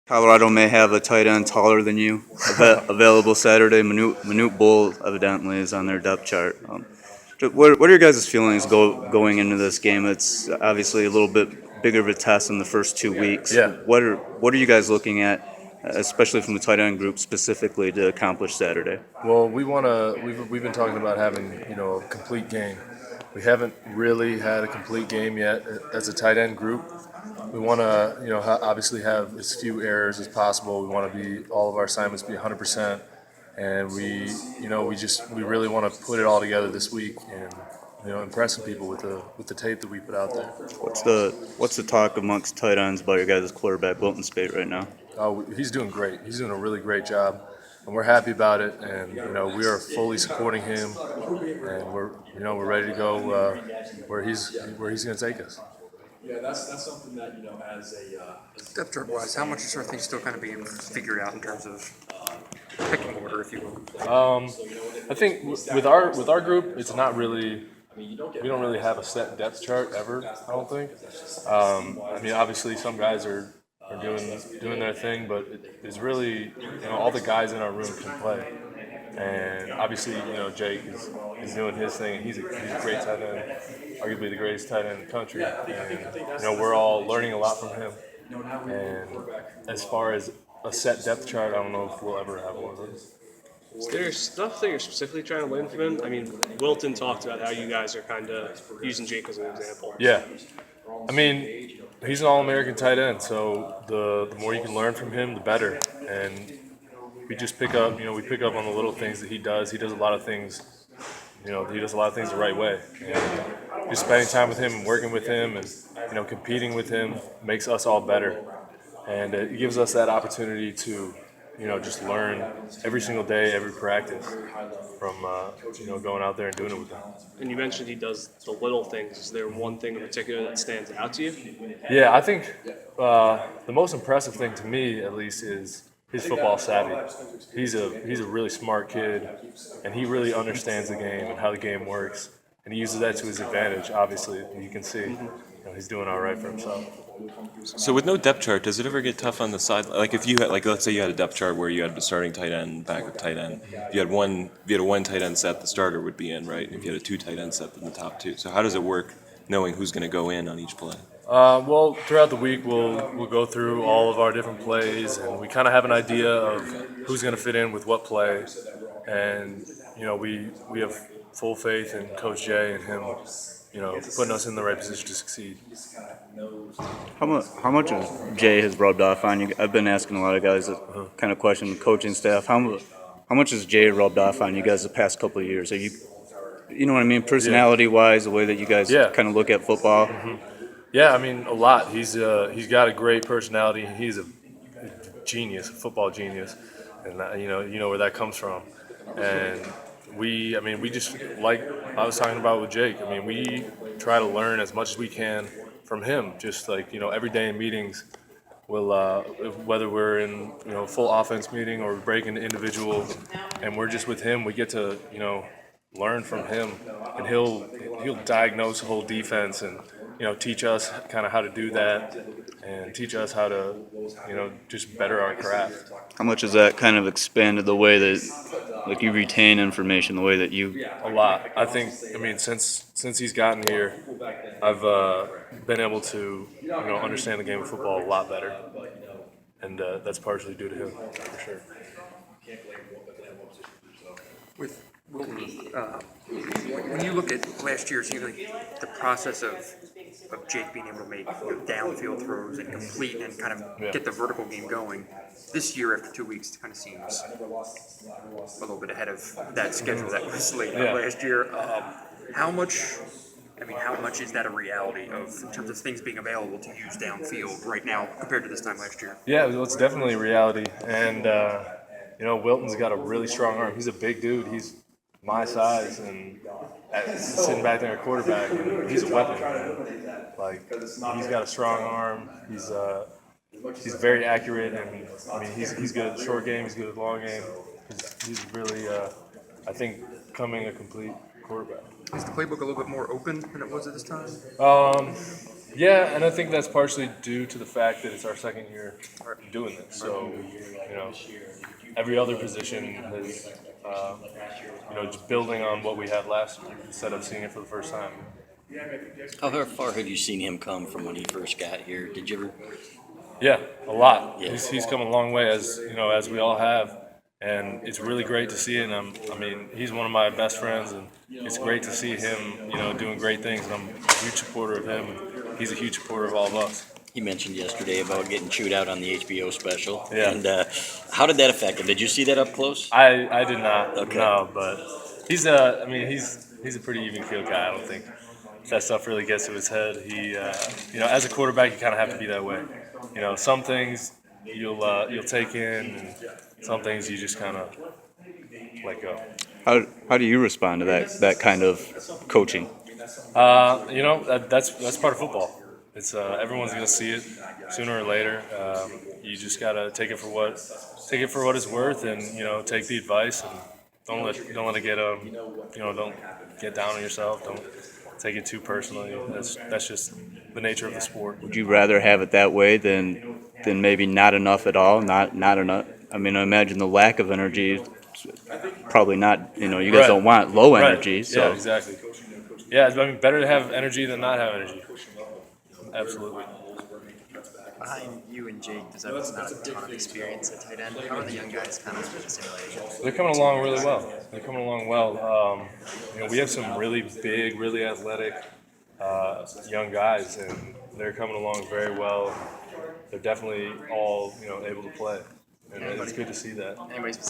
Colorado may have a tight end taller than you available Saturday. Manute Bull evidently is on their depth chart. What are your guys' feelings going into this game? It's obviously a little bit bigger of a test in the first 2 weeks. Yeah. What are you guys looking at, especially from the tight end group specifically, to accomplish Saturday? Well, we want to. We've been talking about having a complete game. We haven't really had a complete game yet as a tight end group. We want to obviously have as few errors as possible. We want to be all of our assignments be 100%, and we really want to put it all together this week and impressing people with the tape that we put out there. What's the talk amongst tight ends about your guys' quarterback Wilton Spate right now? Oh, he's doing great. He's doing a really great job, and we're happy about it. And we are fully supporting him, and we're ready to go where he's going to take us. Yeah, that's something that as a Depth chart wise, how much is sort of things still kind of being figured out in terms of picking order, if you will? I think with our group, it's not really. We don't really have a set depth chart ever. I don't think. Obviously, some guys are doing their thing, but it's really all the guys in our room can play. And obviously, Jake is doing his thing, and he's a great tight end, arguably the greatest tight end in the country. And we're all learning a lot from him. And as far as a set depth chart, I don't know if we'll ever have one of those. Is there stuff that you're specifically trying to learn from him? I mean, Wilton talked about how you guys are kind of using Jake as an example. Yeah. He's an All-American tight end, so the more you can learn from him, the better. And we just pick up, we pick up on the little things that he does. He does a lot of things, he does a lot of things the right way. And just spending time with him and working with him and, competing with him makes us all better. And it gives us that opportunity to, just learn every single day, every practice from, going out there and doing it with him. And you mentioned he does the little things. Is there one thing in particular that stands out to you? Yeah, I think the most impressive thing to me, at least, is his football savvy. He's a really smart kid, and he really understands the game and how the game works, and he uses that to his advantage. Obviously, you can see he's doing all right for himself. So with no depth chart, does it ever get tough on the side? Like if you had, let's say you had a depth chart where you had the starting tight end, backup tight end. If you had a one tight end set, the starter would be in, right? And if you had a two tight end set, then the top two. So how does it work, knowing who's going to go in on each play? Well, throughout the week, we'll go through all of our different plays, and we kind of have an idea of who's going to fit in with what play. And we have full faith in Coach Jay and him, putting us in the right position to succeed. How much of Jay has rubbed off on you? I've been asking a lot of guys that kind of question the coaching staff. How much has Jay rubbed off on you guys the past couple of years? Are you know what I mean, personality-wise, the way that you guys kind of look at football? Mm-hmm. Yeah, a lot. He's got a great personality. He's a genius, a football genius, and you know where that comes from. And we just, like I was talking about with Jake. We try to learn as much as we can from him. Just like every day in meetings, we'll whether we're in full offense meeting or breaking individual, and we're just with him. We get to learn from him, and he'll diagnose the whole defense and teach us kind of how to do that and teach us how to just better our craft. How much has that kind of expanded the way that you retain information, the way that you? A lot. I think. Since he's gotten here, I've been able to understand the game of football a lot better, and that's partially due to him for sure. With Wilton, when you look at last year, it seems like the process of Jake being able to make downfield throws and complete and kind of get the vertical game going. This year, after 2 weeks, it kind of seems a little bit ahead of that schedule that was laid out last year. How much is that a reality in terms of things being available to use downfield right now compared to this time last year? Yeah, well, it's definitely a reality. And, Wilton's got a really strong arm. He's a big dude. He's my size, and sitting back there at quarterback, and he's a weapon. He's got a strong arm. He's very accurate, and he's good at the short game. He's good at the long game. He's really, I think, becoming a complete quarterback. Is the playbook a little bit more open than it was at this time? Yeah, and I think that's partially due to the fact that it's our second year doing this. So, every other position is, just building on what we had last year instead of seeing it for the first time. How far have you seen him come from when he first got here? Did you ever? Yeah, a lot. Yeah. He's come a long way, as we all have, and it's really great to see it. And he's one of my best friends, and it's great to see him, doing great things. And I'm a huge supporter of him, and he's a huge supporter of all of us. He mentioned yesterday about getting chewed out on the HBO special. Yeah. And how did that affect him? Did you see that up close? I did not, Okay. no, but he's a pretty even keeled guy. I don't think that stuff really gets to his head. He, as a quarterback, you kind of have to be that way. Some things you'll take in, and some things you just kind of let go. How do you respond to that kind of coaching? That's part of football. It's everyone's gonna see it sooner or later. You just gotta take it for what it's worth, and take the advice, and don't let it get don't get down on yourself. Don't take it too personally. That's just the nature of the sport. Would you rather have it that way than maybe not enough at all? Not enough. I mean, I imagine the lack of energy is probably not. You guys Right. don't want low Right. energy. So Yeah, exactly. Yeah, better to have energy than not have energy. Absolutely. Behind you and Jake, there's obviously not a ton of experience at tight end. How are the young guys kind of assimilating? They're coming along really well. We have some really big, really athletic young guys, and they're coming along very well. They're definitely all able to play, and it's good to see that. Anyways,